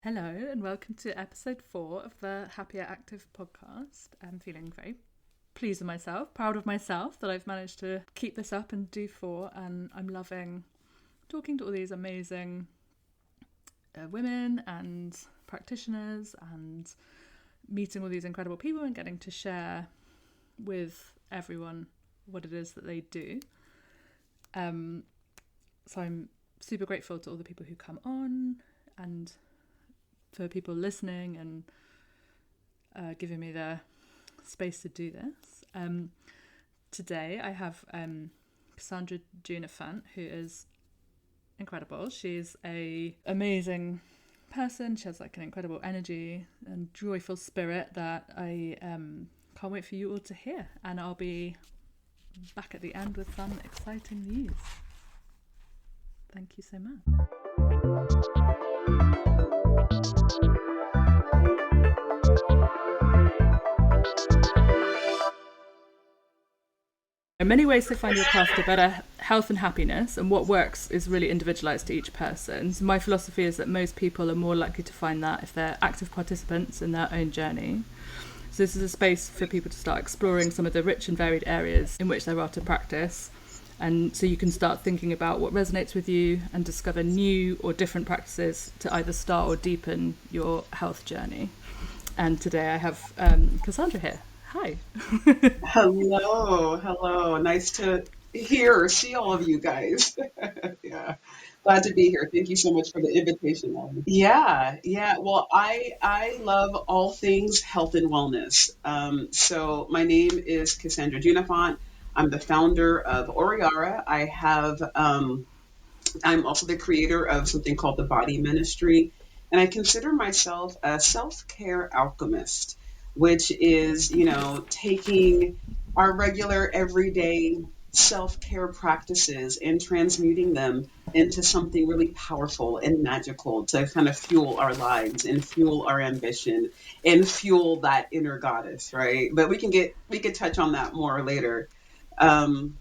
Hello, and welcome to episode 4 of the Happier Active podcast. I'm feeling very pleased with myself, proud of myself that I've managed to keep this up and do 4. And I'm loving talking to all these amazing women and practitioners and meeting all these incredible people and getting to share with everyone what it is that they do. So I'm super grateful to all the people who come on and for people listening and giving me the space to do this. Today I have Cassandra Juniphant, who is incredible. She's an amazing person. She has like an incredible energy and joyful spirit that I can't wait for you all to hear. And I'll be back at the end with some exciting news. Thank you so much. There are many ways to find your path to better health and happiness, and what works is really individualized to each person. So my philosophy is that most people are more likely to find that if they're active participants in their own journey. So this is a space for people to start exploring some of the rich and varied areas in which there are to practice. And so you can start thinking about what resonates with you and discover new or different practices to either start or deepen your health journey. And today I have Cassandra here. Hi. Hello. Nice to see all of you guys. Yeah, glad to be here. Thank you so much for the invitation, Ellie. Yeah. Well, I love all things health and wellness. So my name is Cassandra Juniphant. I'm the founder of Oriara. I'm also the creator of something called the Body Ministry, and I consider myself a self-care alchemist, which is, taking our regular everyday self-care practices and transmuting them into something really powerful and magical to kind of fuel our lives and fuel our ambition and fuel that inner goddess, right? But we could touch on that more later. Um,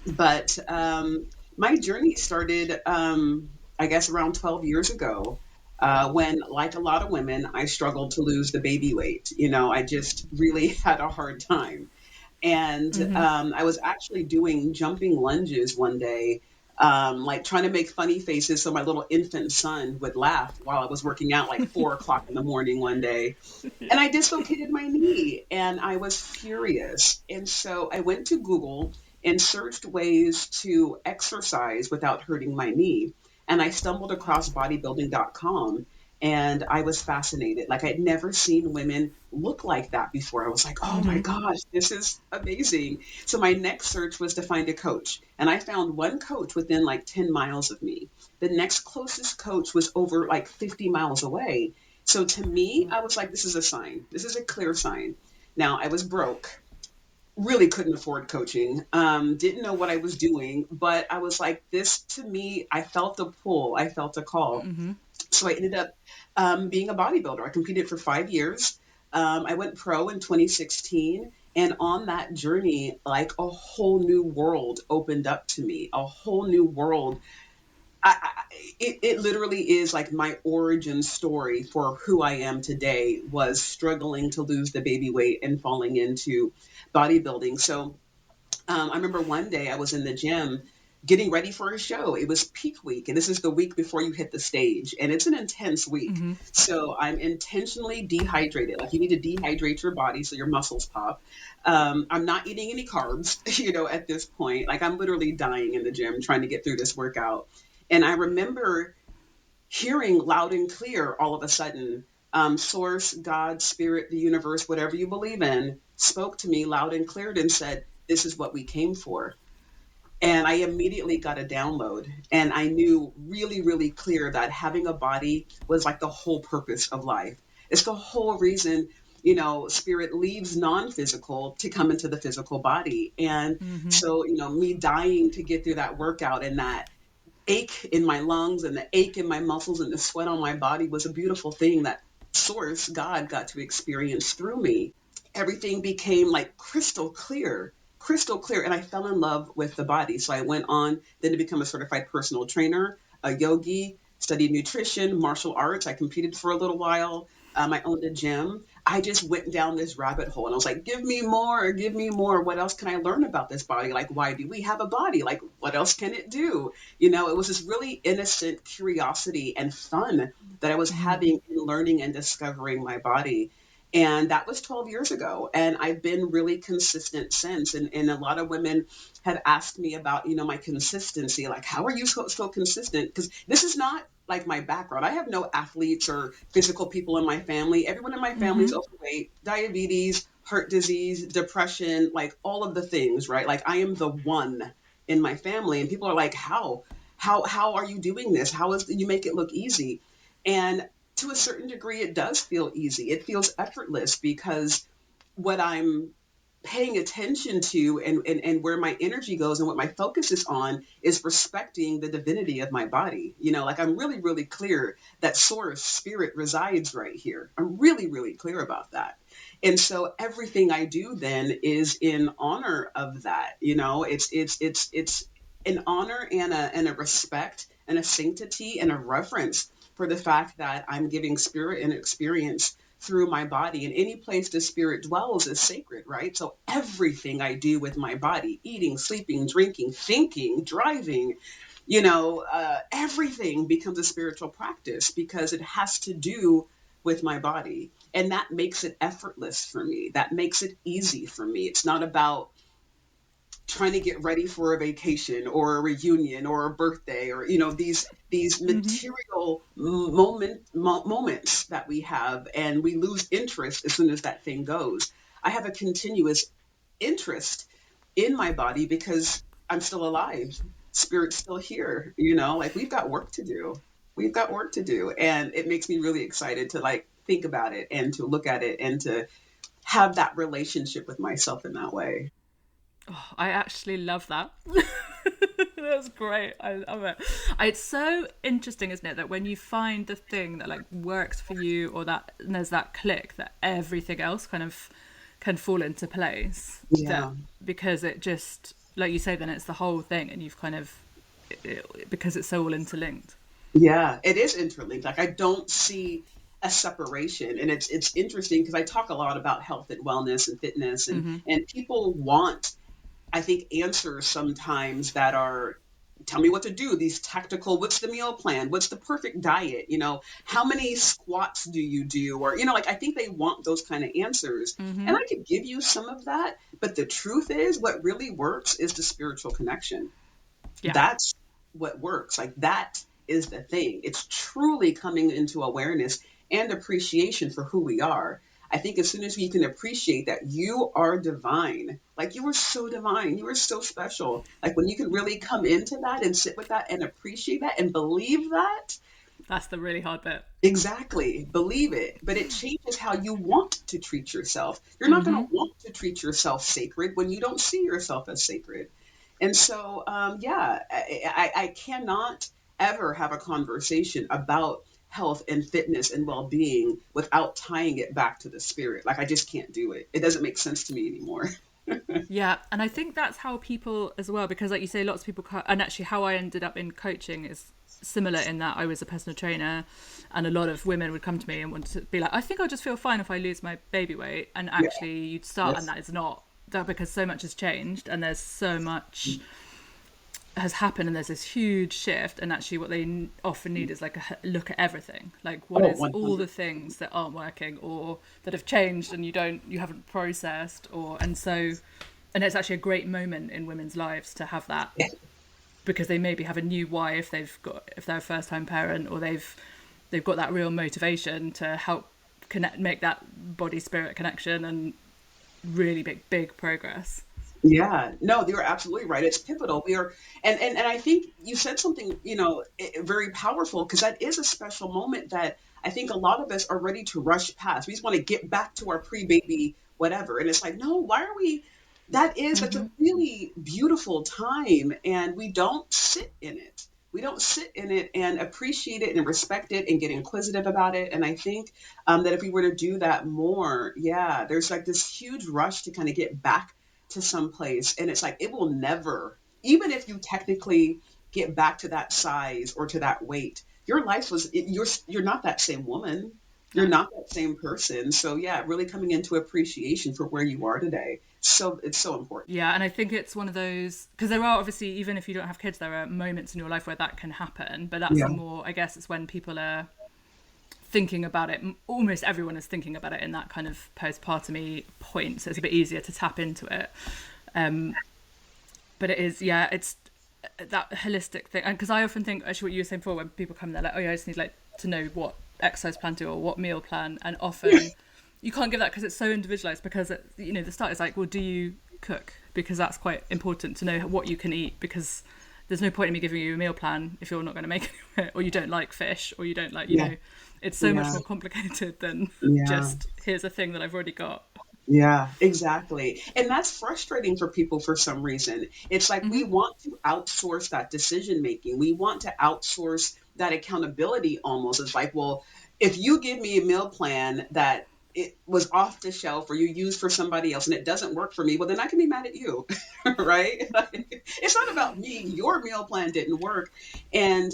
but my journey started, I guess, around 12 years ago. When, like a lot of women, I struggled to lose the baby weight. I just really had a hard time. And Mm-hmm. I was actually doing jumping lunges one day, like trying to make funny faces so my little infant son would laugh while I was working out like 4 o'clock in the morning one day. And Yeah. I dislocated my knee and I was furious. And so I went to Google and searched ways to exercise without hurting my knee. And I stumbled across bodybuilding.com and I was fascinated. Like I'd never seen women look like that before. I was like, oh my Mm-hmm. gosh, this is amazing. So my next search was to find a coach. And I found one coach within like 10 miles of me. The next closest coach was over like 50 miles away. So to me, I was like, this is a sign. This is a clear sign. Now, I was broke, really couldn't afford coaching, didn't know what I was doing, but I was like, this to me, I felt the pull, I felt a call. Mm-hmm. So I ended up being a bodybuilder. I competed for 5 years. I went pro in 2016. And on that journey, like a whole new world opened up to me, a whole new world. It literally is like my origin story for who I am today was struggling to lose the baby weight and falling into bodybuilding. So I remember one day I was in the gym getting ready for a show. It was peak week, and this is the week before you hit the stage, and it's an intense week. Mm-hmm. So I'm intentionally dehydrated. Like you need to dehydrate your body so your muscles pop. I'm not eating any carbs, at this point. Like I'm literally dying in the gym trying to get through this workout. And I remember hearing loud and clear all of a sudden, source, God, spirit, the universe, whatever you believe in, spoke to me loud and clear and said, this is what we came for. And I immediately got a download and I knew really, really clear that having a body was like the whole purpose of life. It's the whole reason, spirit leaves non-physical to come into the physical body. And Mm-hmm. so, me dying to get through that workout and that ache in my lungs and the ache in my muscles and the sweat on my body was a beautiful thing that source, God, got to experience through me. Everything became like crystal clear. And I fell in love with the body. So I went on then to become a certified personal trainer, a yogi, studied nutrition, martial arts. I competed for a little while. I owned a gym. I just went down this rabbit hole and I was like, give me more, give me more. What else can I learn about this body? Like, why do we have a body? Like, what else can it do? It was this really innocent curiosity and fun that I was Mm-hmm. having in learning and discovering my body. And that was 12 years ago. And I've been really consistent since. And a lot of women had asked me about, my consistency. Like, how are you so consistent? Because this is not like my background. I have no athletes or physical people in my family. Everyone in my family is Mm-hmm. overweight, diabetes, heart disease, depression, like all of the things, right? Like I am the one in my family. And people are like, how? How are you doing this? How is you make it look easy? And to a certain degree, it does feel easy. It feels effortless because what I'm paying attention to and where my energy goes and what my focus is on is respecting the divinity of my body. Like I'm really, really clear that source spirit resides right here. I'm really, really clear about that. And so everything I do then is in honor of that. It's an honor and a respect and a sanctity and a reverence for the fact that I'm giving spirit and experience through my body. And any place the spirit dwells is sacred, right? So everything I do with my body, eating, sleeping, drinking, thinking, driving, everything becomes a spiritual practice because it has to do with my body. And that makes it effortless for me. That makes it easy for me. It's not about trying to get ready for a vacation or a reunion or a birthday or these Mm-hmm. material moments that we have, and we lose interest as soon as that thing goes. I have a continuous interest in my body because I'm still alive. Spirit's still here, like we've got work to do. We've got work to do. And it makes me really excited to like think about it and to look at it and to have that relationship with myself in that way. Oh, I actually love that. That's great. I love it. It's so interesting, isn't it, that when you find the thing that like works for you, or that and there's that click, that everything else kind of can fall into place. That Yeah. because it just, like you say, then it's the whole thing, and you've kind of because it's so all interlinked. Yeah, it is interlinked. Like I don't see a separation, and it's interesting because I talk a lot about health and wellness and fitness, and Mm-hmm. and people want, I think, answers sometimes that are, tell me what to do. These tactical, what's the meal plan? What's the perfect diet? How many squats do you do? Or like I think they want those kind of answers, and Mm-hmm. I could give you some of that, but the truth is, what really works is the spiritual connection. Yeah. That's what works. Like that is the thing. It's truly coming into awareness and appreciation for who we are. I think as soon as we can appreciate that you are divine, like you are so divine, you are so special. Like when you can really come into that and sit with that and appreciate that and believe that, That's the really hard bit. exactly, believe it. But it changes how you want to treat yourself. You're not going Mm-hmm. to want to treat yourself sacred when you don't see yourself as sacred. And so, yeah, I cannot ever have a conversation about health and fitness and well-being without tying it back to the spirit. Like I just can't do it. It doesn't make sense to me anymore. Yeah, and I think that's how people as well, because like you say, lots of people, and actually how I ended up in coaching is similar in that I was a personal trainer, and a lot of women would come to me and want to be like, I think I'll just feel fine if I lose my baby weight, and Yeah. actually you'd start, and Yes. that is not that, because so much has changed and there's so much has happened, and there's this huge shift, and actually what they often need is like a look at everything, like what Oh, is all 100. the things that aren't working or that have changed and you haven't processed, or and so, and it's actually a great moment in women's lives to have that, because they maybe have a new why if they're a first time parent, or they've got that real motivation to help make that body spirit connection and really big progress. Yeah, no, you're absolutely right. It's pivotal. We are, and I think you said something, very powerful because that is a special moment that I think a lot of us are ready to rush past. We just want to get back to our pre-baby whatever, and it's like, no, why are we? That's a Mm-hmm. really beautiful time, and we don't sit in it. We don't sit in it and appreciate it and respect it and get inquisitive about it. And I think that if we were to do that more, yeah, there's like this huge rush to kind of get back to some place, and it's like it will never, even if you technically get back to that size or to that weight, your life was, you're not that same woman. You're No. not that same person. So yeah, really coming into appreciation for where you are today. So it's so important. Yeah, and I think it's one of those, because there are obviously, even if you don't have kids, there are moments in your life where that can happen. But that's Yeah. a more, I guess, it's when people are thinking about it. Almost everyone is thinking about it in that kind of postpartum point, so it's a bit easier to tap into it. Um, but it is, yeah, it's that holistic thing. And because I often think, actually, what you were saying before, when people come, they're like, oh yeah, I just need like to know what exercise plan to do or what meal plan, and often you can't give that because it's so individualized. Because the start is like, well, do you cook? Because that's quite important to know what you can eat, because there's no point in me giving you a meal plan if you're not going to make it, or you don't like fish, or you don't like, Yeah. it's so much Yeah. more complicated than Yeah. just here's a thing that I've already got. Yeah, exactly. And that's frustrating for people for some reason. It's like we Hmm. want to outsource that decision making. We want to outsource that accountability almost. It's like, well, if you give me a meal plan that it was off the shelf or you use for somebody else and it doesn't work for me, well, then I can be mad at you, right? It's not about me. Your meal plan didn't work. And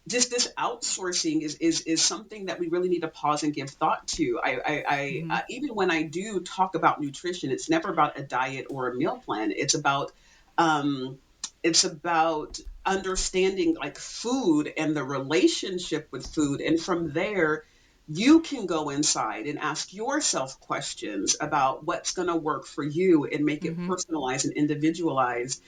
just this outsourcing is something that we really need to pause and give thought to. Hmm. Even when I do talk about nutrition, it's never about a diet or a meal plan. Um, it's about understanding like food and the relationship with food, and from there you can go inside and ask yourself questions about what's going to work for you and make it Hmm. personalized and individualized,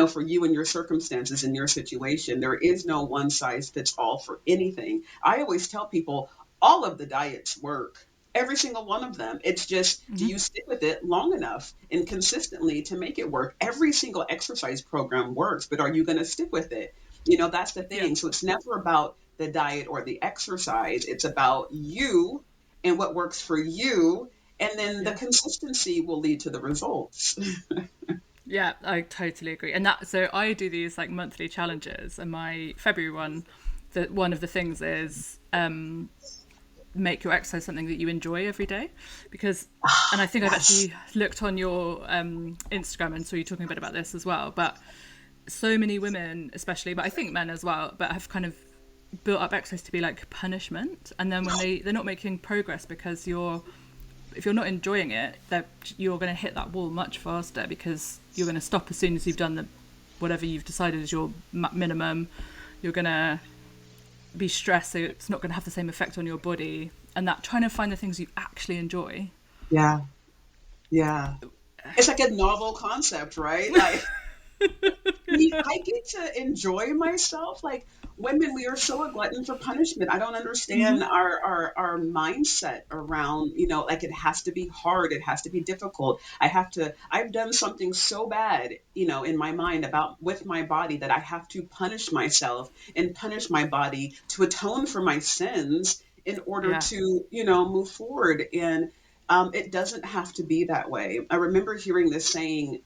for you and your circumstances and your situation. There is no one size fits all for anything. I always tell people all of the diets work. Every single one of them. It's just, do Hmm. you stick with it long enough and consistently to make it work? Every single exercise program works, but are you going to stick with it? That's the Yeah. thing. So it's never about the diet or the exercise. It's about you and what works for you. And then the Yeah. consistency will lead to the results. Yeah, I totally agree. And that, so I do these like monthly challenges, and my February one, that one of the things is make your exercise something that you enjoy every day, because, and I think I've Yes. actually looked on your Instagram and saw you talking a bit about this as well. But so many women, especially, but I think men as well, but have kind of built up exercise to be like punishment, and then when they're not making progress because if you're not enjoying it, that you're going to hit that wall much faster, because you're going to stop as soon as you've done the whatever you've decided is your minimum. You're going to be stressed, so it's not going to have the same effect on your body. And that trying to find the things you actually enjoy. Yeah. Yeah. It's like a novel concept, right? Like, I get to enjoy myself. Like women, we are so a glutton for punishment. I don't understand Hmm. our mindset around, like it has to be hard, it has to be difficult. I've done something so bad, in my mind about with my body that I have to punish myself and punish my body to atone for my sins in order Yeah. to, move forward. And it doesn't have to be that way. I remember hearing this saying,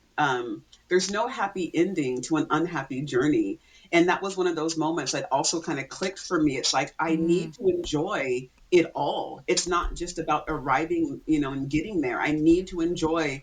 there's no happy ending to an unhappy journey. And that was one of those moments that also kind of clicked for me. It's like, I need Mm. to enjoy it all. It's not just about arriving, and getting there. I need to enjoy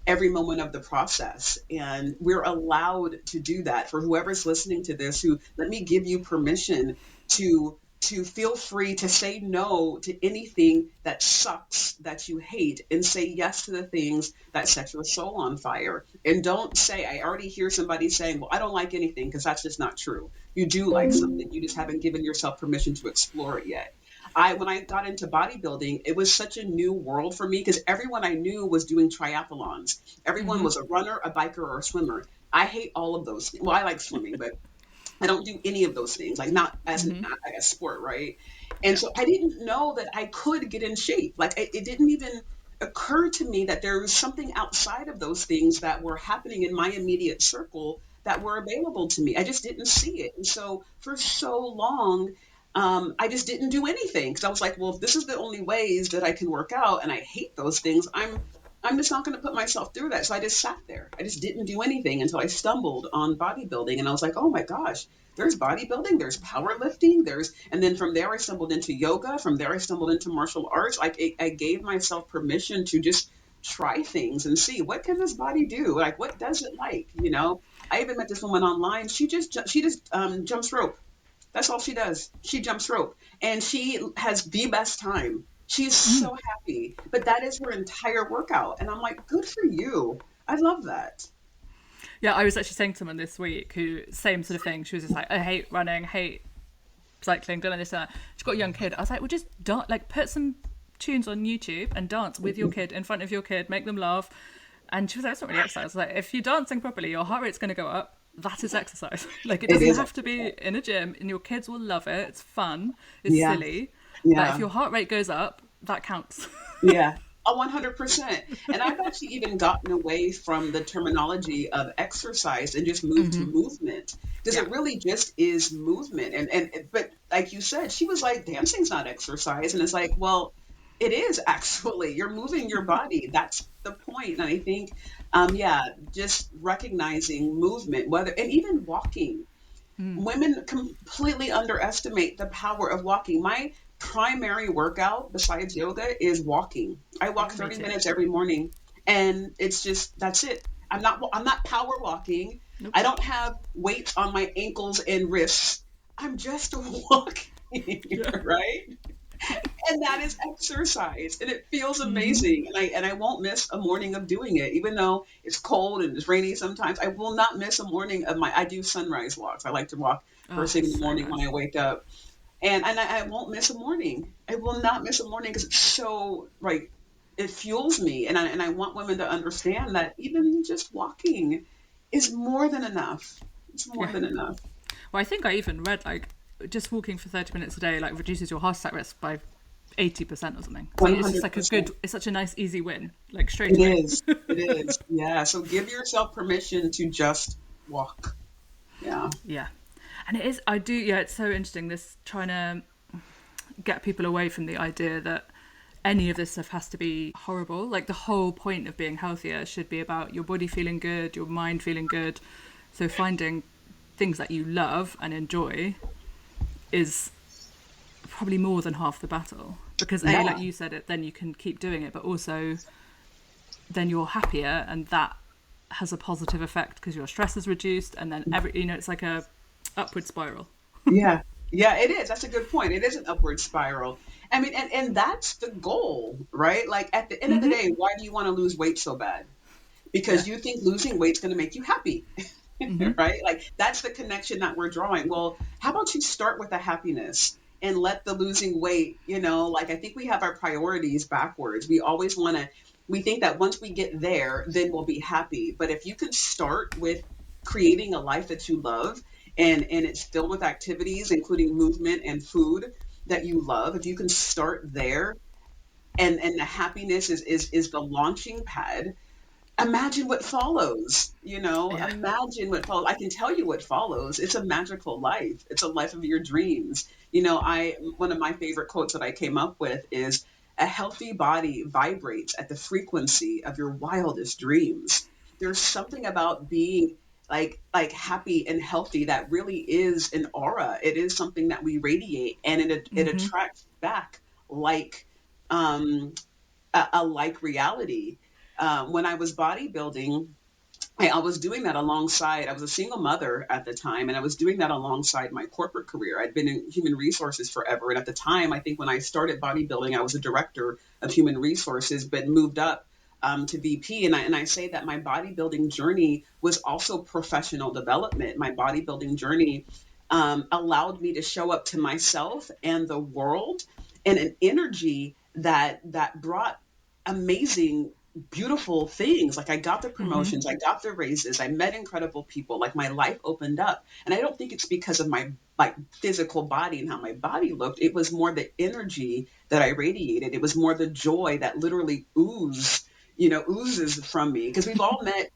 every moment of the process. And we're allowed to do that. For whoever's listening to this, who let me give you permission to feel free to say no to anything that sucks, that you hate, and say yes to the things that set your soul on fire. And don't say, I already hear somebody saying, well, I don't like anything, because that's just not true. You do like something. You just haven't given yourself permission to explore it yet. When I got into bodybuilding, it was such a new world for me because everyone I knew was doing triathlons. Everyone Hmm. was a runner, a biker, or a swimmer. I hate all of those. Well, I like swimming, but I don't do any of those things, like not as Hmm. a sport, right? And Yeah. so I didn't know that I could get in shape. Like it didn't even occur to me that there was something outside of those things that were happening in my immediate circle that were available to me. I just didn't see it. And so for so long, I just didn't do anything because I was like, well, if this is the only ways that I can work out and I hate those things, I'm just not going to put myself through that. So I just sat there. I just didn't do anything until I stumbled on bodybuilding. And I was like, oh my gosh, there's bodybuilding, there's powerlifting, and then from there I stumbled into yoga. From there I stumbled into martial arts. Like I gave myself permission to just try things and see what can this body do? Like, what does it like? I even met this woman online. She just jumps rope. That's all she does. She jumps rope and she has the best time. She's Mm. so happy, but that is her entire workout. And I'm like, good for you. I love that. Yeah, I was actually saying to someone this week who, same sort of thing. She was just like, I hate running, hate cycling, done this and that. She's got a young kid. I was like, well, just like put some tunes on YouTube and dance with your kid, in front of your kid, make them laugh. And she was like, it's not really exercise. Like, if you're dancing properly, your heart rate's going to go up. That is exercise. Like, it It doesn't is. have to be in a gym, and your kids will love it. It's fun. It's Yeah. silly. But if Yeah. your heart rate goes up, that counts. Yeah. 100%. And I've actually even gotten away from the terminology of exercise and just moved to movement because Yeah. it really just is movement. But like you said, she was like, dancing's not exercise. And it's like, well, it is actually. You're moving your body. That's the point. And I think, yeah, just recognizing movement, whether, and even walking. Women completely underestimate the power of walking. My primary workout besides yoga is walking. I walk Yeah, me 30 too. minutes every morning and it's just that's it. I'm not power walking. Nope. I don't have weights on my ankles and wrists. I'm just walking, Yeah. right? And that is exercise and it feels Mm-hmm. amazing and I won't miss a morning of doing it even though it's cold and it's rainy sometimes. I will not miss a morning of my I do sunrise walks. I like to walk Oh, first thing in the so morning when nice. I wake up and I won't miss a morning. I will not miss a morning because it's so like it fuels me and I want women to understand that even just walking is more than enough. It's more Yeah. than enough. Well, I think I even read like just walking for 30 minutes a day like reduces your heart attack risk by 80% or something. So it's just like a 100%. good, it's such a nice easy win, like straight It away. is. It is. Yeah. So give yourself permission to just walk. Yeah. Yeah. And it is, I do, yeah, it's so interesting this trying to get people away from the idea that any of this stuff has to be horrible. Like the whole point of being healthier should be about your body feeling good, your mind feeling good. So finding things that you love and enjoy is probably more than half the battle. Because A, Yeah. like you said it, then you can keep doing it, but also then you're happier and that has a positive effect because your stress is reduced and then it's like a upward spiral. Yeah. Yeah, it is. That's a good point. It is an upward spiral. I mean, and that's the goal, right? Like at the end of the Mm-hmm. day, why do you want to lose weight so bad? Yeah. Because you think losing weight's going to make you happy, Mm-hmm. right? Like that's the connection that we're drawing. Well, how about you start with the happiness and let the losing weight, like I think we have our priorities backwards. We always want to, we think that once we get there, then we'll be happy. But if you can start with creating a life that you love and it's filled with activities, including movement and food that you love, if you can start there and the happiness is the launching pad. Imagine what follows, Yeah. imagine what follows. I can tell you what follows. It's a magical life. It's a life of your dreams. One of my favorite quotes that I came up with is a healthy body vibrates at the frequency of your wildest dreams. There's something about being like happy and healthy that really is an aura. It is something that we radiate and it Mm-hmm. attracts back like um a like reality. When I was bodybuilding, I was doing that alongside, I was a single mother at the time, and I was doing that alongside my corporate career. I'd been in human resources forever. And at the time, I think when I started bodybuilding, I was a director of human resources, but moved up to VP. And I say that my bodybuilding journey was also professional development. My bodybuilding journey allowed me to show up to myself and the world in an energy that brought amazing beautiful things. Like I got the Mm-hmm. promotions, I got the raises, I met incredible people, like my life opened up. And I don't think it's because of my like physical body and how my body looked. It was more the energy that I radiated. It was more the joy that literally oozes from me. Because we've all met,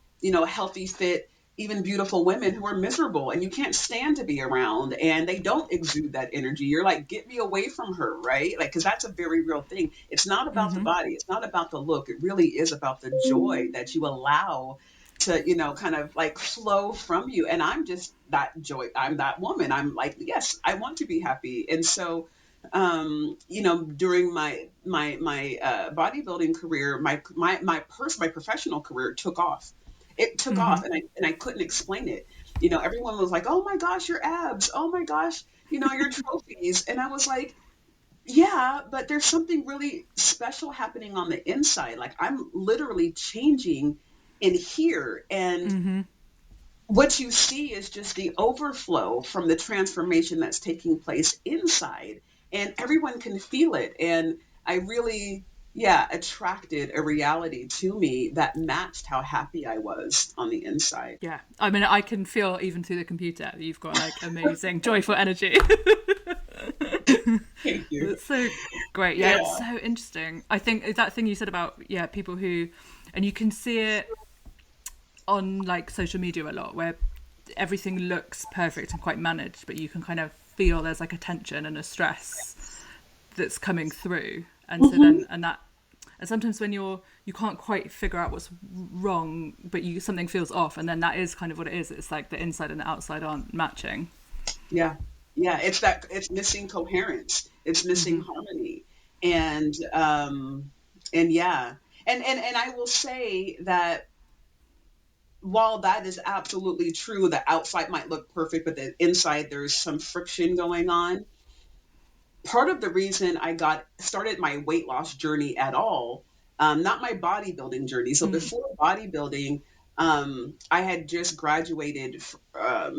healthy, fit, even beautiful women who are miserable and you can't stand to be around and they don't exude that energy. You're like, get me away from her, right? Like, because that's a very real thing. It's not about the Mm-hmm. body. It's not about the look. It really is about the joy that you allow to, kind of like flow from you. And I'm just that joy. I'm that woman. I'm like, yes, I want to be happy. And so, during my bodybuilding career, my professional career took off. It took Mm-hmm. off, and I couldn't explain it. Everyone was like, "Oh my gosh, your abs! Oh my gosh, your trophies. And I was like, yeah, but there's something really special happening on the inside. Like I'm literally changing in here. And Mm-hmm. what you see is just the overflow from the transformation that's taking place inside, and everyone can feel it. And I really, yeah, attracted a reality to me that matched how happy I was on the inside. Yeah, I mean, I can feel even through the computer that you've got like amazing, joyful energy. Thank you. It's so great. Yeah, it's Yeah. so interesting. I think that thing you said about people who, and you can see it on like social media a lot, where everything looks perfect and quite managed, but you can kind of feel there's like a tension and a stress that's coming through, and so Hmm. then and sometimes when you can't quite figure out what's wrong, but something feels off, and then that is kind of what it is. It's like the inside and the outside aren't matching. Yeah. Yeah. It's missing coherence. It's missing Mm-hmm. harmony. And yeah. And I will say that while that is absolutely true, the outside might look perfect, but the inside there's some friction going on. Part of the reason I got started my weight loss journey at all, not my bodybuilding journey. So Mm. before bodybuilding, I had just graduated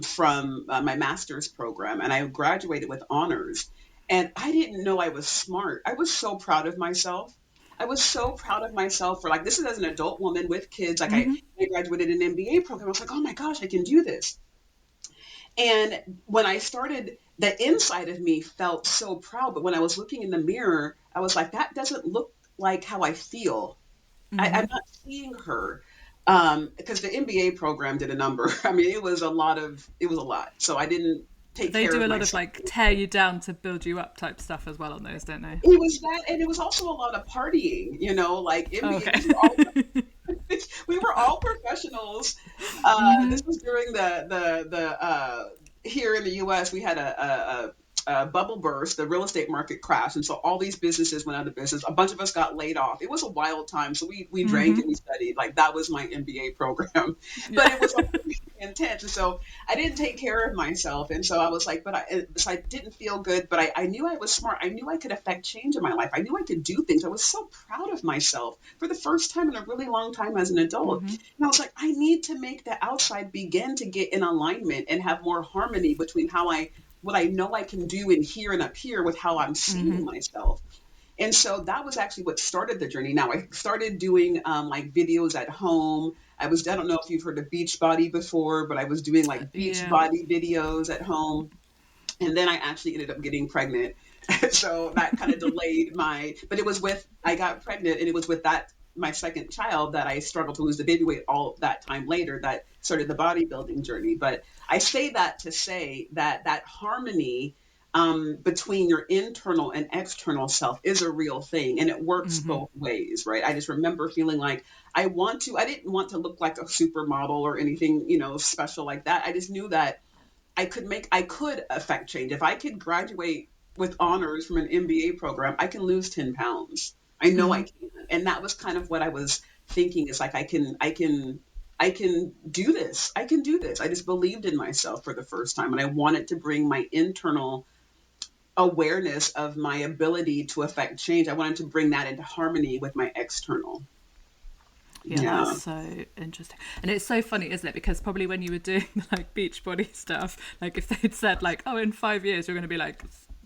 from my master's program, and I graduated with honors. And I didn't know I was smart. I was so proud of myself. I was so proud of myself for like this is as an adult woman with kids. Like Mm-hmm. I graduated an MBA program. I was like, oh my gosh, I can do this. And when I started, the inside of me felt so proud. But when I was looking in the mirror, I was like, that doesn't look like how I feel. Mm-hmm. I'm not seeing her. Because the MBA program did a number. I mean, it was a lot. So I didn't take They care do of a lot of myself. like tear you down to build you up type stuff as well on those, don't they? It was that, and it was also a lot of partying, like Oh, MBA, okay. we were all professionals. Mm-hmm. This was during the here in the U.S. We had a bubble burst, the real estate market crashed, and so all these businesses went out of business. A bunch of us got laid off. It was a wild time, so we drank Mm-hmm. and we studied. Like that was my MBA program, but Yeah. it was also intense. And so I didn't take care of myself, and so I was like, so I didn't feel good. But I knew I was smart. I knew I could affect change in my life. I knew I could do things. I was so proud of myself for the first time in a really long time as an adult. Mm-hmm. And I was like, I need to make the outside begin to get in alignment and have more harmony between what I know I can do in here and up here with how I'm Mm-hmm. seeing myself. And so that was actually what started the journey. Now I started doing like videos at home. I don't know if you've heard of beach body before, but I was doing like beach Yeah. body videos at home. And then I actually ended up getting pregnant. So that kind of delayed but I got pregnant and it was with my second child that I struggled to lose the baby weight all that time later that started the bodybuilding journey. But I say that to say that harmony between your internal and external self is a real thing and it works Mm-hmm. both ways, right? I just remember feeling like I didn't want to look like a supermodel or anything, special like that. I just knew that I could affect change. If I could graduate with honors from an MBA program, I can lose 10 pounds. I know Mm-hmm. I can. And that was kind of what I was thinking is like, I can do this. I can do this. I just believed in myself for the first time. And I wanted to bring my internal awareness of my ability to affect change. I wanted to bring that into harmony with my external. Yeah, that's Yeah. so interesting. And it's so funny, isn't it? Because probably when you were doing like beach body stuff, like if they'd said like, oh, in 5 years you're going to be like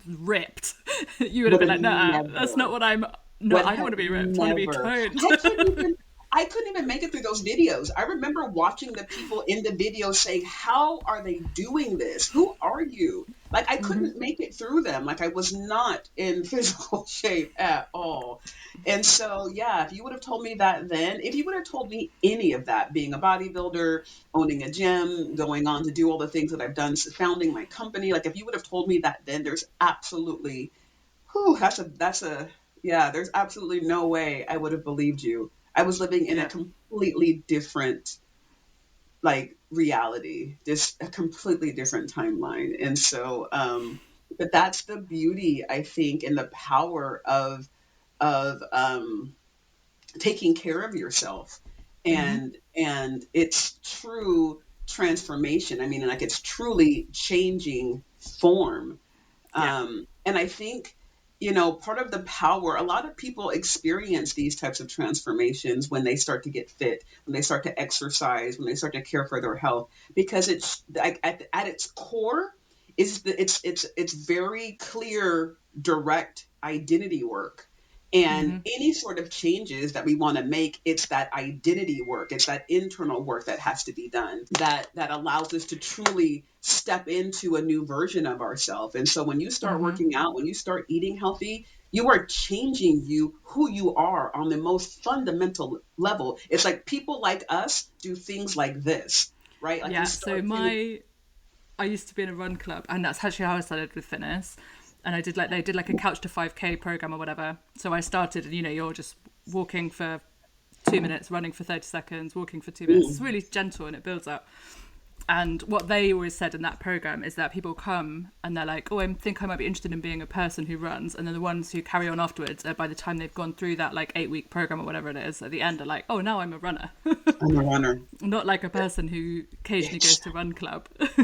ripped, you would have Would been have like, nah, that's not never, what I'm. No, would I don't have want to be ripped. I want to be never. toned. I couldn't even make it through those videos. I remember watching the people in the video saying, how are they doing this? Who are you? Like I Mm-hmm. couldn't make it through them. Like I was not in physical shape at all. And so, yeah, if you would have told me that then, if you would have told me any of that, being a bodybuilder, owning a gym, going on to do all the things that I've done, founding my company, like if you would have told me that then, there's absolutely whew, yeah, there's absolutely no way I would have believed you. I was living in a Yeah. completely different, like, reality, just a completely different timeline. And so, but that's the beauty, I think, and the power of taking care of yourself. Mm-hmm. And it's true transformation. I mean, like it's truly changing form. Yeah. And I think, part of the power, a lot of people experience these types of transformations when they start to get fit, when they start to exercise, when they start to care for their health, because it's like at its core is it's very clear, direct identity work. And Hmm. any sort of changes that we want to make, it's that identity work, it's that internal work that has to be done, that allows us to truly step into a new version of ourselves. And so when you start Hmm. working out, when you start eating healthy, you are changing who you are on the most fundamental level. It's like people like us do things like this, right? Like we Yeah. So start to. I used to be in a run club, and that's actually how I started with fitness. And I did like they did like a couch to 5K program or whatever. So I started, and you're just walking for 2 minutes, running for 30 seconds, walking for 2 minutes. It's really gentle and it builds up. And what they always said in that program is that people come and they're like, oh, I think I might be interested in being a person who runs. And then the ones who carry on afterwards, by the time they've gone through that like 8-week program or whatever it is, at the end are like, oh, now I'm a runner. I'm a runner. Not like a person who occasionally goes to run club. And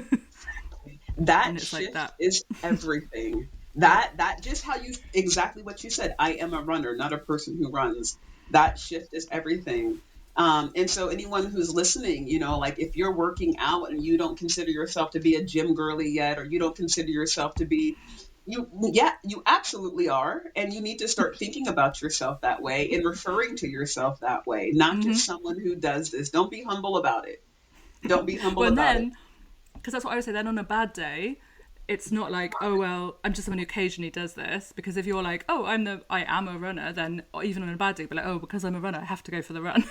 That it's like shift that. is everything. Yeah. That just how you exactly what you said. I am a runner, not a person who runs. That shift is everything. And so anyone who's listening, like if you're working out and you don't consider yourself to be a gym girly yet, or you don't consider yourself to be yeah, you absolutely are. And you need to start thinking about yourself that way and referring to yourself that way, not Hmm. just someone who does this. Don't be humble about it. Don't be humble Well, and about it. then, because that's what I would say, then on a bad day, it's not like, oh, well, I'm just someone who occasionally does this. Because if you're like, oh, I am a runner, then even on a bad day, be like, oh, because I'm a runner, I have to go for the run.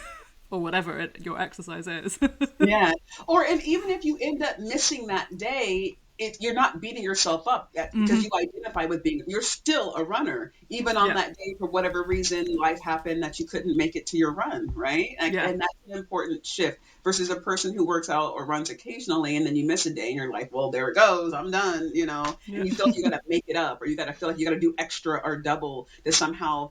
Or whatever your exercise is. Yeah. Or even if you end up missing that day, you're not beating yourself up because Hmm. you identify with you're still a runner, even on Yeah. that day, for whatever reason, life happened that you couldn't make it to your run, right? Yeah. And that's an important shift versus a person who works out or runs occasionally and then you miss a day and you're like, well, there it goes, I'm done, Yeah. and you feel like you got to make it up, or you got to feel like you got to do extra or double to somehow,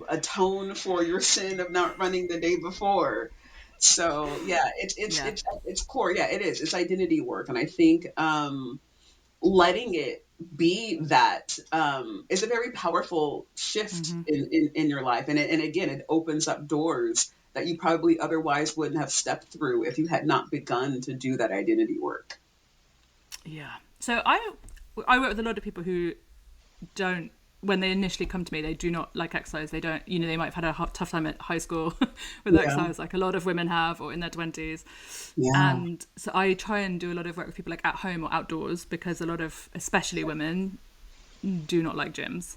atone for your sin of not running the day before. So yeah, Yeah. it's core. Yeah, it is. It's identity work, and I think letting it be that is a very powerful shift Hmm. in your life, and again, it opens up doors that you probably otherwise wouldn't have stepped through if you had not begun to do that identity work. Yeah. So I work with a lot of people who don't, when they initially come to me, they do not like exercise. They don't, they might have had a tough time at high school with Yeah, exercise, like a lot of women have, or in their 20s. yeah, And so I try and do a lot of work with people like at home or outdoors, because a lot of, especially women, do not like gyms,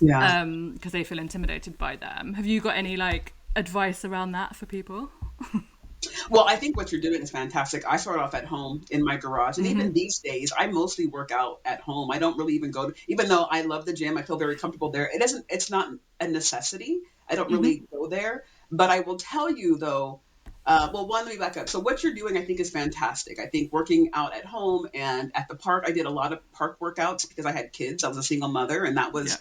yeah. because they feel intimidated by them. Have you got any like advice around that for people? Well, I think what you're doing is fantastic. I start off at home in my garage, and Hmm. even these days, I mostly work out at home. I don't really even go to, even though I love the gym, I feel very comfortable there. It's not a necessity. I don't Hmm. really go there, but I will tell you though. Well, one, let me back up. So what you're doing, I think, is fantastic. I think working out at home and at the park, I did a lot of park workouts because I had kids. I was a single mother, and that Yeah. was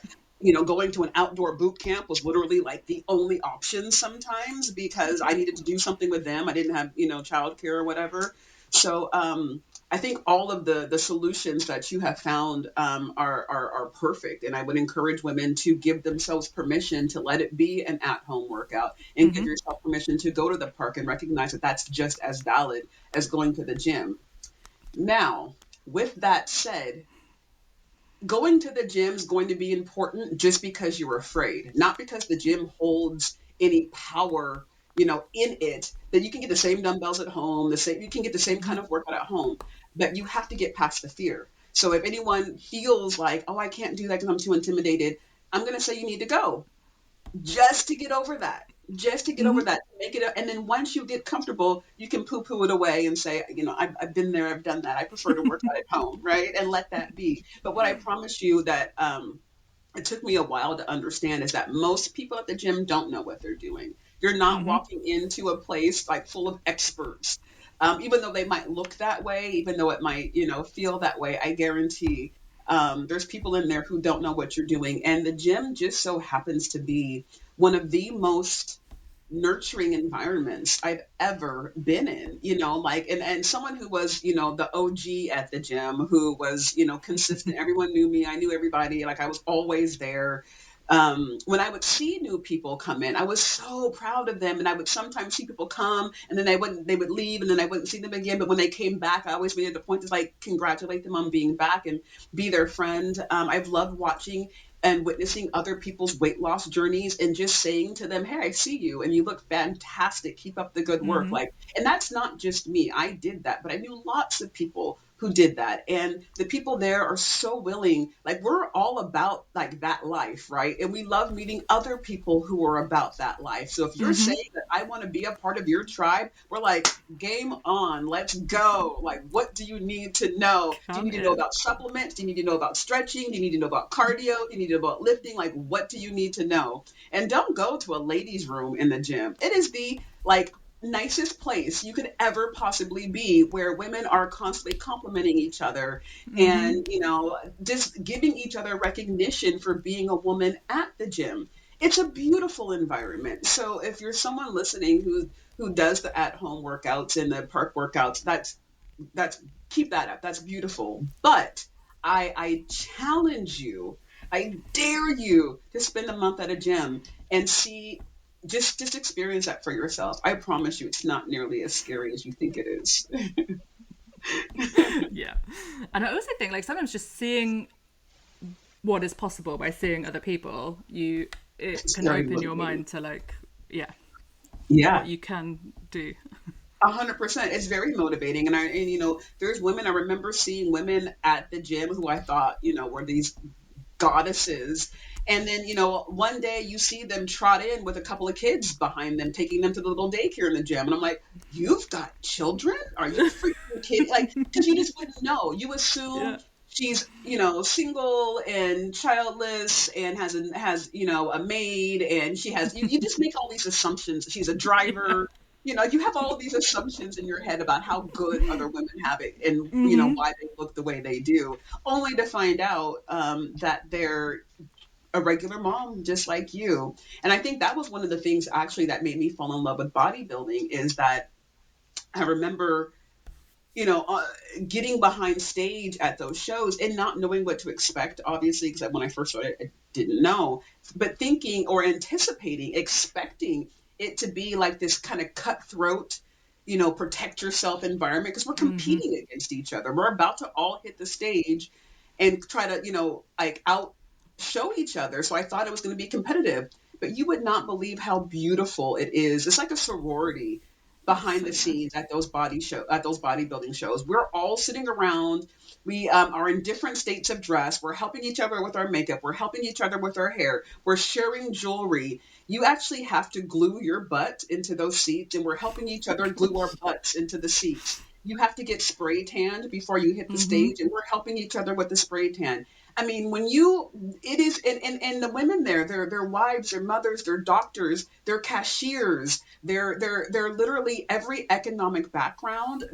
going to an outdoor boot camp was literally like the only option sometimes because I needed to do something with them. I didn't have, childcare or whatever. So I think all of the solutions that you have found are perfect. And I would encourage women to give themselves permission to let it be an at-home workout and give Hmm. yourself permission to go to the park and recognize that that's just as valid as going to the gym. Now, with that said, going to the gym is going to be important just because you're afraid, not because the gym holds any power, in it, that you can get the same dumbbells at home, you can get the same Hmm. kind of workout at home, but you have to get past the fear. So if anyone feels like, oh, I can't do that because I'm too intimidated, I'm going to say you need to go just to get over that. Just to get over Hmm. that, make it, and then once you get comfortable, you can poo-poo it away and say, I've been there, I've done that. I prefer to work out at home, right? And let that be. But what I promise you that it took me a while to understand is that most people at the gym don't know what they're doing. You're not Hmm. walking into a place like full of experts. Even though they might look that way, even though it might, feel that way, I guarantee there's people in there who don't know what you're doing. And the gym just so happens to be one of the most nurturing environments I've ever been in, like, and someone who was, the OG at the gym, who was, consistent. Everyone knew me. I knew everybody. Like, I was always there. When I would see new people come in, I was so proud of them. And I would sometimes see people come and then they would leave and then I wouldn't see them again. But when they came back, I always made it a point to like congratulate them on being back and be their friend. I've loved watching and witnessing other people's weight loss journeys and just saying to them, hey, I see you and you look fantastic. Keep up the good work. Mm-hmm. Like, and that's not just me. I did that, but I knew lots of people who did that. And the people there are so willing, like we're all about like that life, right? And we love meeting other people who are about that life. So if you're Mm-hmm. saying that I want to be a part of your tribe, we're like, game on, let's go. Like, what do you need to know? Do you Come need to know in. about supplements? Do you need to know about stretching? Do you need to know about cardio? Do you need to know about lifting? Like, what do you need to know? And don't go to a ladies' room in the gym. It is the like nicest place you could ever possibly be, where women are constantly complimenting each other Mm-hmm. and just giving each other recognition for being a woman at the gym. It's a beautiful environment. So if you're someone listening who does the at home workouts and the park workouts, that's keep that up. That's beautiful. But I challenge you, I dare you to spend a month at a gym and see, just experience that for yourself. I promise you, it's not nearly as scary as you think it is. Yeah. And I also think like sometimes just seeing what is possible by seeing other people, it It's can very open your motivating. mind to like, yeah, what Yeah. you can do. 100%. It's very motivating. And there's women, I remember seeing women at the gym who I thought, were these goddesses. And then, one day you see them trot in with a couple of kids behind them, taking them to the little daycare in the gym. And I'm like, you've got children? Are you freaking kidding? Like, because you just wouldn't know. You assume Yeah. she's, single and childless and has a maid and she has, you just make all these assumptions. She's a Yeah. driver. You have all these assumptions in your head about how good other women have it and, Mm-hmm. why they look the way they do, only to find out that they're a regular mom just like you. And I think that was one of the things actually that made me fall in love with bodybuilding, is that I remember, you know, uh, getting behind stage at those shows and not knowing what to expect, obviously, because when I first started, I didn't know, but thinking or anticipating, expecting it to be like this kind of cutthroat, protect yourself environment, because we're Mm-hmm. competing against each other. We're about to all hit the stage and try to, like out show each other. So I thought it was going to be competitive, but you would not believe how beautiful it is. It's like a sorority That's behind so the good. scenes at those bodybuilding shows. We're all sitting around. We are in different states of dress. We're helping each other with our makeup. We're helping each other with our hair. We're sharing jewelry. You actually have to glue your butt into those seats, and we're helping each other glue our Gosh. butts into the seats. You have to get spray tanned before you hit the Mm-hmm. stage, and we're helping each other with the spray tan. I mean, it is, and the women there, their wives, their mothers, their doctors, their cashiers, they're literally every economic background.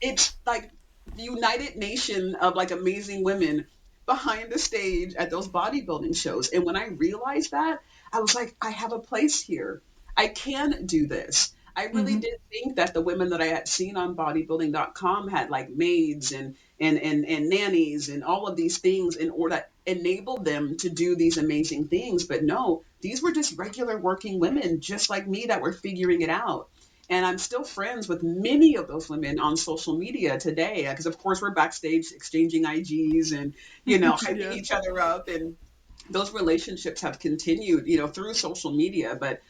It's like the United Nation of like amazing women behind the stage at those bodybuilding shows. And when I realized that, I was like, I have a place here. I can do this. I really Mm-hmm. did think that the women that I had seen on bodybuilding.com had like maids and nannies and all of these things in order that enabled them to do these amazing things. But no, these were just regular working women just like me that were figuring it out. And I'm still friends with many of those women on social media today, because of course we're backstage exchanging IGs and, hyping Yeah. each other up. And those relationships have continued, through social media. But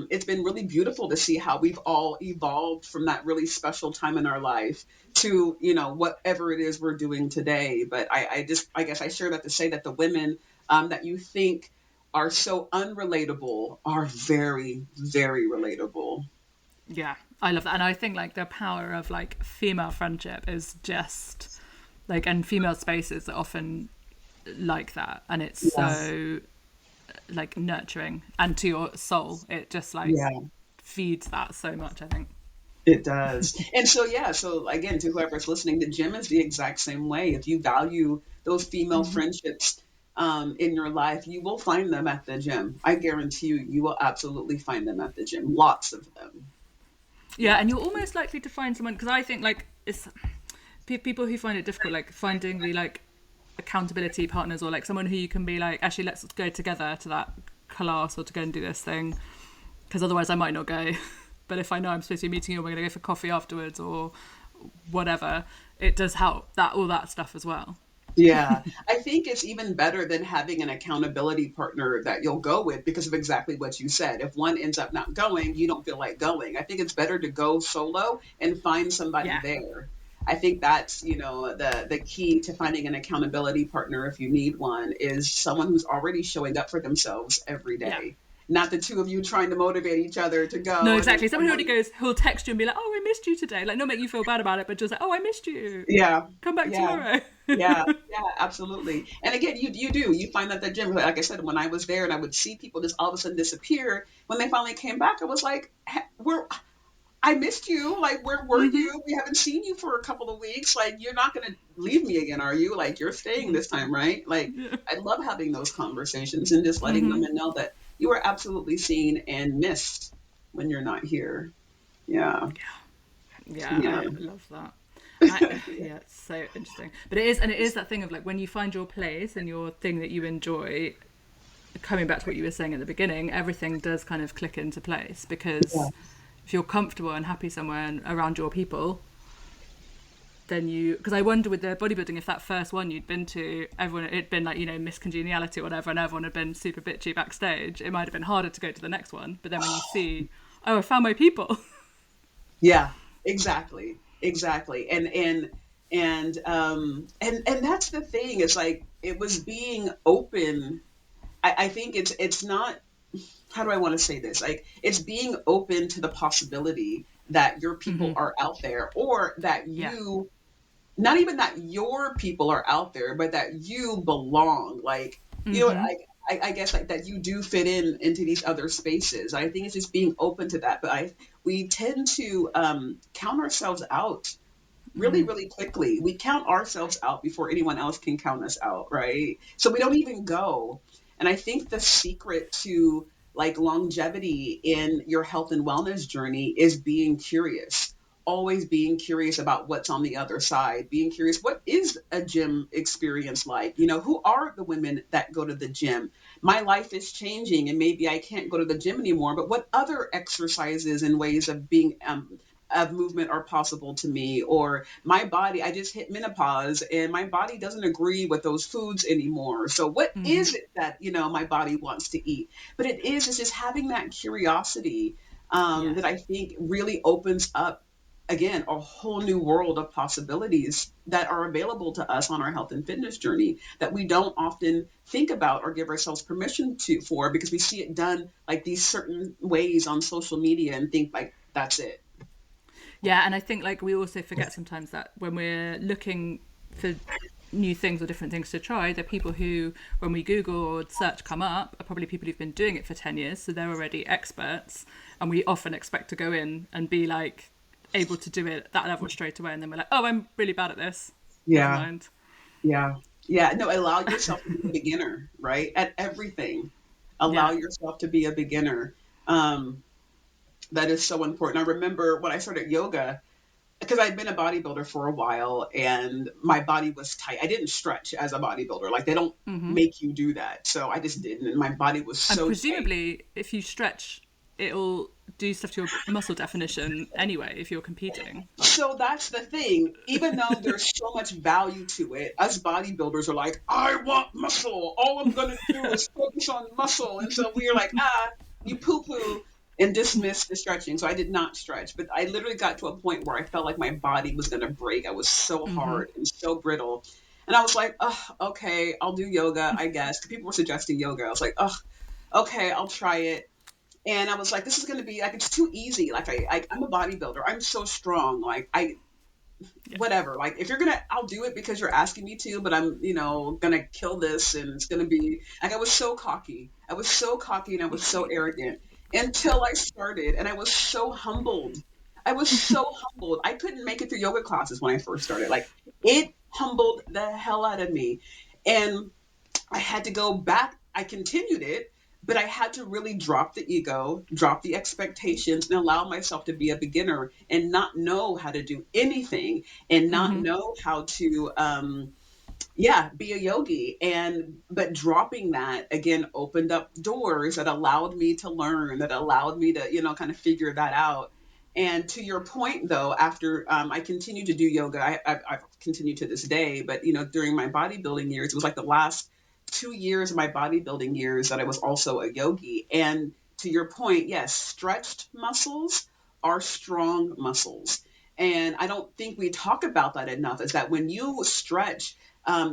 it's been really beautiful to see how we've all evolved from that really special time in our life to, whatever it is we're doing today. But I guess I share that to say that the women that you think are so unrelatable are very, very relatable. Yeah. I love that. And I think like the power of like female friendship is just like, and female spaces are often like that. And it's Yes. so like nurturing and to your soul. It just like Yeah. feeds that so much, I think. It does. And so, yeah, so again, to whoever's listening, the gym is the exact same way. If you value those female Mm-hmm. friendships, in your life, you will find them at the gym. I guarantee you, you will absolutely find them at the gym. Lots of them. Yeah, and you're almost likely to find someone, because I think like it's people who find it difficult, like finding the like accountability partners, or like someone who you can be like, actually, let's go together to that class or to go and do this thing, because otherwise I might not go. But if I know I'm supposed to be meeting you, we're going to go for coffee afterwards or whatever, it does help, that all that stuff as well. Yeah, I think it's even better than having an accountability partner that you'll go with because of exactly what you said. If one ends up not going, you don't feel like going. I think it's better to go solo and find somebody Yeah, there. I think that's, the key to finding an accountability partner if you need one is someone who's already showing up for themselves every yeah. day. Not the two of you trying to motivate each other to No, go and then exactly. Someone who already someone, goes, who'll text you and be like, "Oh, I missed you today." Like, not make you feel bad about it, but just like, "Oh, I missed you. yeah, Come back yeah. tomorrow." Yeah, yeah, absolutely. And again, you do. You find that the gym, like I said, when I was there and I would see people just all of a sudden disappear, when they finally came back, I was like, I missed you. Like, where were Mm-hmm. you? We haven't seen you for a couple of weeks. Like, you're not going to leave me again, are you? Like, you're staying this time, right? Like, Yeah. I love having those conversations and just letting Mm-hmm. women know that you are absolutely seen and missed when you're not here. Yeah, Yeah, yeah, I love that. Yeah, it's so interesting. But it is that thing of like when you find your place and your thing that you enjoy, coming back to what you were saying at the beginning, everything does kind of click into place, yeah, because if you're comfortable and happy somewhere and around your people, then because I wonder with the bodybuilding, if that first one you'd been to, everyone, it'd been like, Miss Congeniality or whatever, and everyone had been super bitchy backstage, it might have been harder to go to the next one. But then when you see, oh, I found my people. yeah, exactly, exactly. And that's the thing. It's like it was being open. I think it's not, how do I want to say this? Like it's being open to the possibility that your people Mm-hmm. are out there, or that Yeah. you, not even that your people are out there, but that you belong. Like, Mm-hmm. I guess like that you do fit into these other spaces. I think it's just being open to that. But we tend to count ourselves out really, Mm. really quickly. We count ourselves out before anyone else can count us out, right? So we don't even go. And I think the secret to like longevity in your health and wellness journey is being curious. Always being curious about what's on the other side, being curious, what is a gym experience like? Who are the women that go to the gym? My life is changing and maybe I can't go to the gym anymore, but what other exercises and ways of being of movement are possible to me? Or my body, I just hit menopause and my body doesn't agree with those foods anymore. So what Mm-hmm. is it that, my body wants to eat? But it's just having that curiosity Yeah. that I think really opens up, again, a whole new world of possibilities that are available to us on our health and fitness journey that we don't often think about or give ourselves permission for, because we see it done like these certain ways on social media and think like that's it. Yeah, and I think like we also forget sometimes that when we're looking for new things or different things to try, they're people who, when we Google or search come up, are probably people who've been doing it for 10 years, so they're already experts, and we often expect to go in and be like able to do it at that level straight away, and then we're like, oh, I'm really bad at this. Never Yeah. mind. Yeah. Yeah. No, allow yourself to be a beginner, right? At everything. Allow Yeah. yourself to be a beginner. Um, that is so important. I remember when I started yoga, because I'd been a bodybuilder for a while and my body was tight. I didn't stretch as a bodybuilder. Like they don't Mm-hmm. make you do that. So I just didn't. And my body was And so tight. presumably, if you stretch, it'll do stuff to your muscle definition anyway if you're competing. So that's the thing. Even though there's so much value to it, us bodybuilders are like, I want muscle. All I'm going to do is focus on muscle. And so we're like, you poo poo and dismiss the stretching. So I did not stretch, but I literally got to a point where I felt like my body was going to break. I was so Mm-hmm. hard and so brittle. And I was like, oh, okay, I'll do yoga, I guess. 'Cause people were suggesting yoga. I was like, oh, okay, I'll try it. And I was like, this is going to be like, it's too easy. Like I'm a bodybuilder. I'm so strong. Like Yeah. whatever. Like if you're going to, I'll do it because you're asking me to, but I'm, going to kill this. And it's going to be like, I was so cocky. I was so cocky and I was so arrogant until I started. And I was so humbled. I was so humbled. I couldn't make it through yoga classes when I first started. Like it humbled the hell out of me. And I had to go back. I continued it, but I had to really drop the ego, drop the expectations, and allow myself to be a beginner and not know how to do anything and not Mm-hmm. know how to, yeah, be a yogi. And but dropping that again opened up doors that allowed me to learn, that allowed me to, kind of figure that out. And to your point though, after I continued to do yoga, I've continued to this day, but during my bodybuilding years, it was like the last 2 years of my bodybuilding years that I was also a yogi. And to your point, yes, stretched muscles are strong muscles. And I don't think we talk about that enough, is that when you stretch,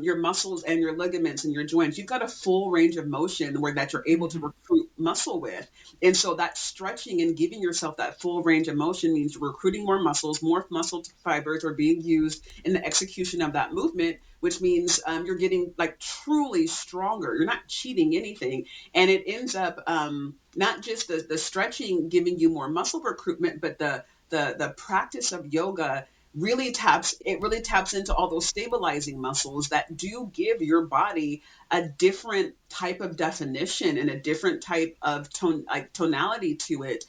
your muscles and your ligaments and your joints, you've got a full range of motion where that you're able to Mm-hmm. recruit muscle with. And so that stretching and giving yourself that full range of motion means you're recruiting more muscle fibers are being used in the execution of that movement, which means you're getting like truly stronger. You're not cheating anything. And it ends up not just the stretching giving you more muscle recruitment, but the practice of yoga really taps into all those stabilizing muscles that do give your body a different type of definition and a different type of tonality to it,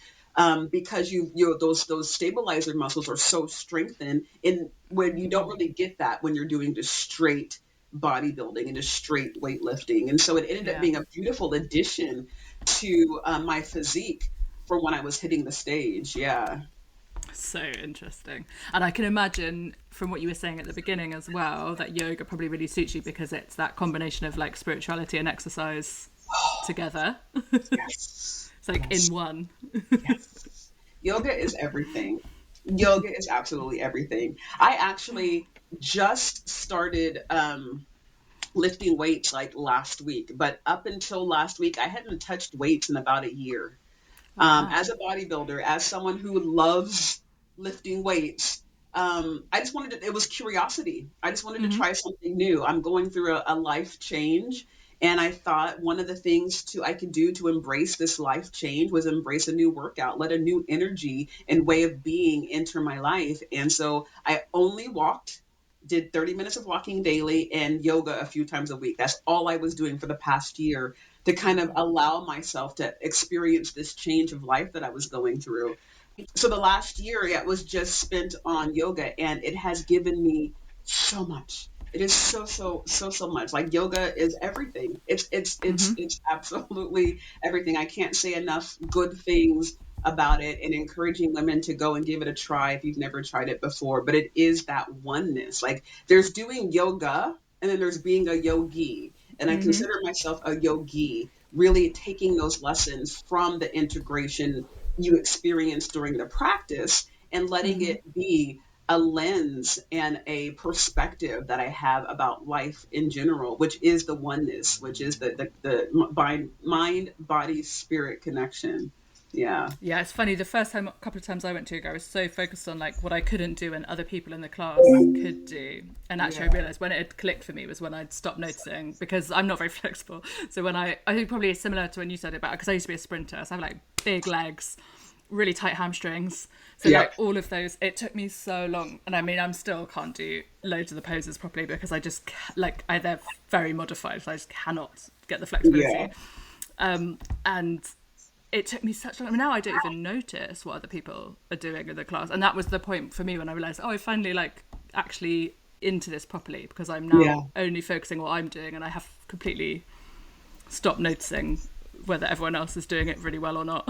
because those stabilizer muscles are so strengthened, in when you don't really get that when you're doing just straight bodybuilding and just straight weightlifting. And so it ended up Yeah. being a beautiful addition to my physique for when I was hitting the stage. Yeah. So interesting. And I can imagine from what you were saying at the beginning as well that yoga probably really suits you because it's that combination of like spirituality and exercise together. Yes. It's like Yes. in one. Yes. Yoga is everything. Yoga is absolutely everything. I actually just started lifting weights like last week, but up until last week, I hadn't touched weights in about a year. Wow. As a bodybuilder, as someone who loves lifting weights, I just wanted to, it was curiosity. I just wanted to Mm-hmm. try something new. I'm going through a life change. And I thought one of the things I could do to embrace this life change was embrace a new workout, let a new energy and way of being enter my life. And so I only walked, did 30 minutes of walking daily and yoga a few times a week. That's all I was doing for the past year to kind of allow myself to experience this change of life that I was going through. So the last year, yeah, it was just spent on yoga, and it has given me so much. It is so much. Like yoga is everything. Mm-hmm. It's absolutely everything. I can't say enough good things about it, and encouraging women to go and give it a try if you've never tried it before. But it is that oneness. Like there's doing yoga and then there's being a yogi. And I Mm-hmm. consider myself a yogi, really taking those lessons from the integration you experience during the practice and letting Mm-hmm. it be a lens and a perspective that I have about life in general, which is the oneness, which is the mind, body, spirit connection. Yeah. Yeah, it's funny. The first time, a couple of times I went to yoga, I was so focused on like what I couldn't do and other people in the class could do. And actually, I Yeah. realized when it had clicked for me was when I'd stopped noticing because I'm not very flexible. So when I think probably similar to when you said it about because I used to be a sprinter, so I have like big legs, really tight hamstrings. So like Yep. all of those, it took me so long. And I mean, I'm still can't do loads of the poses properly because I just like they're very modified, so I just cannot get the Yeah. flexibility. And it took me such long. I mean, now I don't even notice what other people are doing in the class, and that was the point for me when I realized, oh, I finally like actually into this properly because I'm Yeah. now only focusing on what I'm doing, and I have completely stopped noticing whether everyone else is doing it really well or not.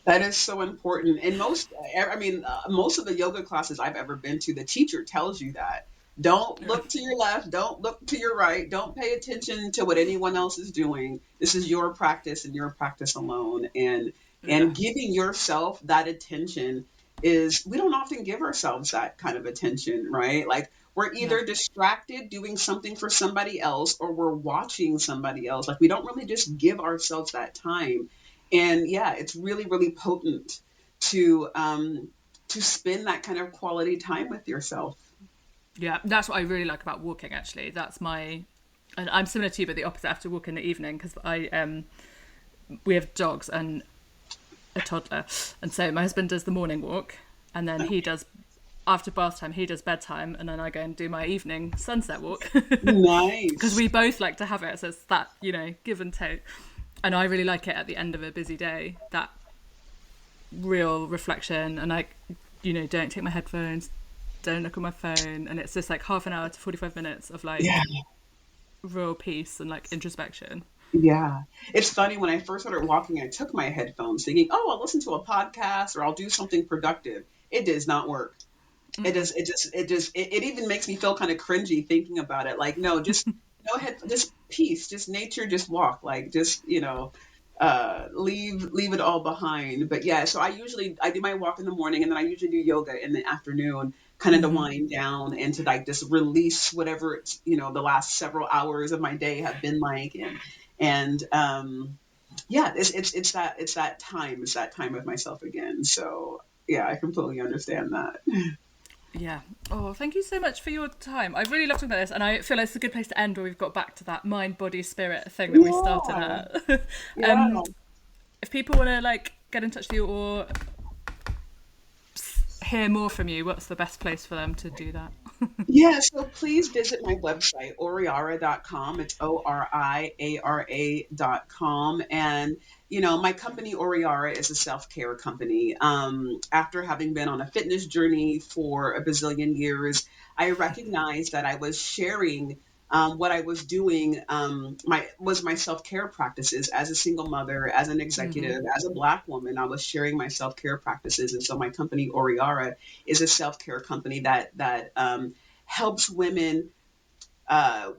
That is so important. And most of the yoga classes I've ever been to, the teacher tells you that. Don't look to your left. Don't look to your right. Don't pay attention to what anyone else is doing. This is your practice and your practice alone. Yeah, And giving yourself that attention is, we don't often give ourselves that kind of attention, right? Like we're yeah, either distracted doing something for somebody else or we're watching somebody else. Like we don't really just give ourselves that time. And yeah, it's really, really potent to spend that kind of quality time with yourself. yeah. That's what I really like about walking. Actually, that's my, and I'm similar to you, but the opposite. I have to walk in the evening because we have dogs and a toddler, and so my husband does the morning walk, and then he does after bath time, he does bedtime, and then I go and do my evening sunset walk. Nice. Because we both like to have it, so it's that, you know, give and take. And I really like it at the end of a busy day, that real reflection, and I, you know, don't take my headphones, don't look at my phone, and it's just like half an hour to 45 minutes of like real peace and like introspection. Yeah. It's funny, when I first started walking, I took my headphones thinking, oh, I'll listen to a podcast or I'll do something productive. It does not work. It even makes me feel kind of cringy thinking about it. Like, no, just no head, just peace, just nature, just walk, like just, leave it all behind. But yeah, so I do my walk in the morning, and then I usually do yoga in the afternoon, kind of to wind down and to like just release whatever it's, the last several hours of my day have been like. And yeah, it's that time with myself again. So yeah, I completely understand that. Yeah. Oh, thank you so much for your time. I really love talking about this, and I feel like it's a good place to end, where we've got back to that mind, body, spirit thing that we started at. Yeah. If people want to like get in touch with you or hear more from you, what's the best place for them to do that? Yeah, so please visit my website, oriara.com. It's ORIARA.com. And, my company, Oriara, is a self-care company. After having been on a fitness journey for a bazillion years, I recognized that I was sharing what I was doing, my self-care practices as a single mother, as an executive, as a Black woman. I was sharing my self-care practices. And so my company, Oriara, is a self-care company that helps women,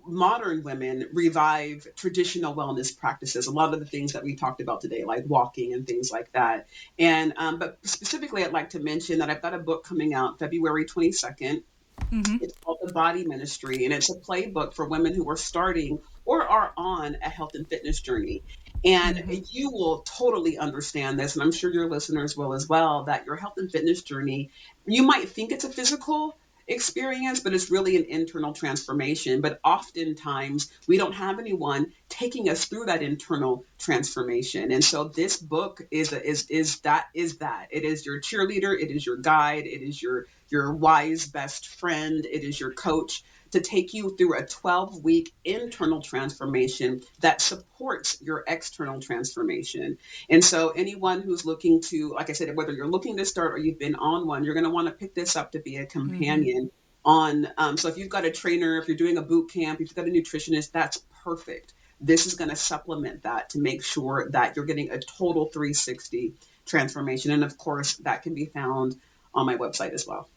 modern women, revive traditional wellness practices. A lot of the things that we talked about today, like walking and things like that. And but specifically, I'd like to mention that I've got a book coming out February 22nd. It's called The Body Ministry, and it's a playbook for women who are starting or are on a health and fitness journey. And you will totally understand this, and I'm sure your listeners will as well, that your health and fitness journey, you might think it's a physical experience, but it's really an internal transformation. But oftentimes we don't have anyone taking us through that internal transformation. And so this book is that. It is your cheerleader, it is your guide, it is your wise best friend, it is your coach, to take you through a 12-week internal transformation that supports your external transformation. And so anyone who's looking to, like I said, whether you're looking to start or you've been on one, you're going to want to pick this up to be a companion on. So if you've got a trainer, if you're doing a boot camp, if you've got a nutritionist, that's perfect. This is going to supplement that to make sure that you're getting a total 360 transformation. And of course, that can be found on my website as well.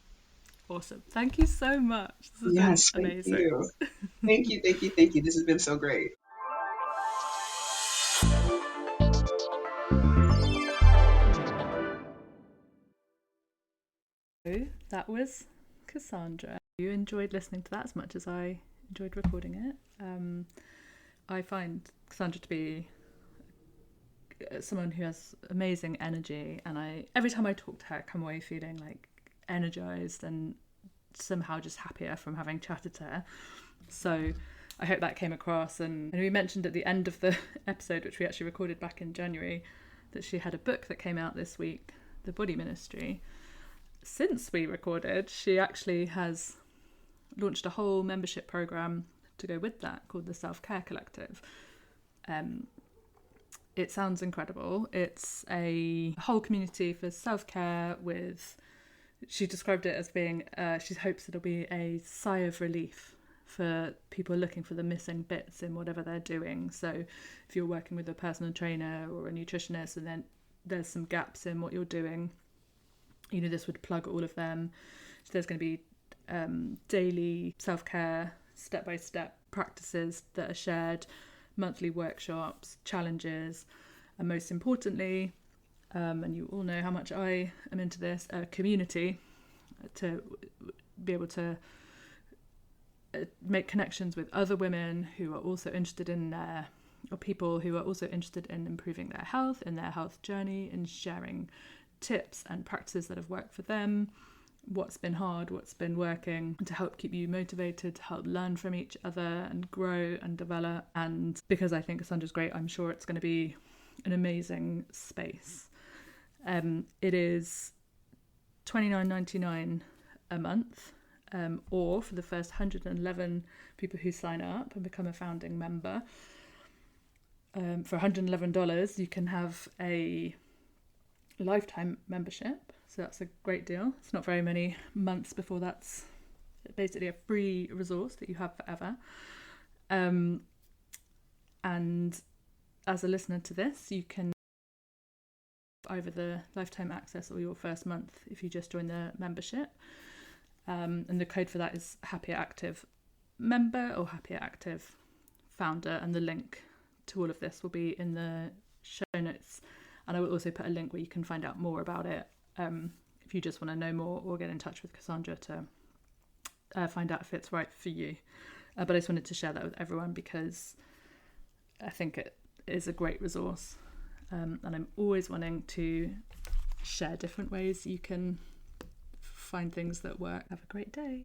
Awesome. Thank you so much. This has Yes, been thank amazing. you. Thank you, thank you, thank you. This has been so great. So that was Cassandra. You enjoyed listening to that as much as I enjoyed recording it. I find Cassandra to be someone who has amazing energy, and every time I talk to her, I come away feeling like energized and somehow just happier from having chatted to her. So I hope that came across. And we mentioned at the end of the episode, which we actually recorded back in January, that she had a book that came out this week, The Body Ministry. Since we recorded, she actually has launched a whole membership program to go with that called the Self-Care Collective. It sounds incredible. It's a whole community for self-care with, she described it as being, she hopes it'll be a sigh of relief for people looking for the missing bits in whatever they're doing. So if you're working with a personal trainer or a nutritionist and then there's some gaps in what you're doing, this would plug all of them. So there's going to be daily self-care, step-by-step practices that are shared, monthly workshops, challenges, and most importantly, and you all know how much I am into this, a community to be able to make connections with other women who are also interested in or people who are also interested in improving their health, in their health journey, and sharing tips and practices that have worked for them, what's been hard, what's been working, to help keep you motivated, to help learn from each other and grow and develop. And because I think Cassandra's great, I'm sure it's going to be an amazing space. It is $29.99 a month, or for the first 111 people who sign up and become a founding member, for $111 you can have a lifetime membership. So that's a great deal. It's not very many months before that's basically a free resource that you have forever. And as a listener to this, you can either the lifetime access or your first month if you just join the membership. And the code for that is Happier Active Member or Happier Active Founder, and the link to all of this will be in the show notes. And I will also put a link where you can find out more about it if you just want to know more, or get in touch with Cassandra to find out if it's right for you. But I just wanted to share that with everyone because I think it is a great resource. And I'm always wanting to share different ways you can find things that work. Have a great day.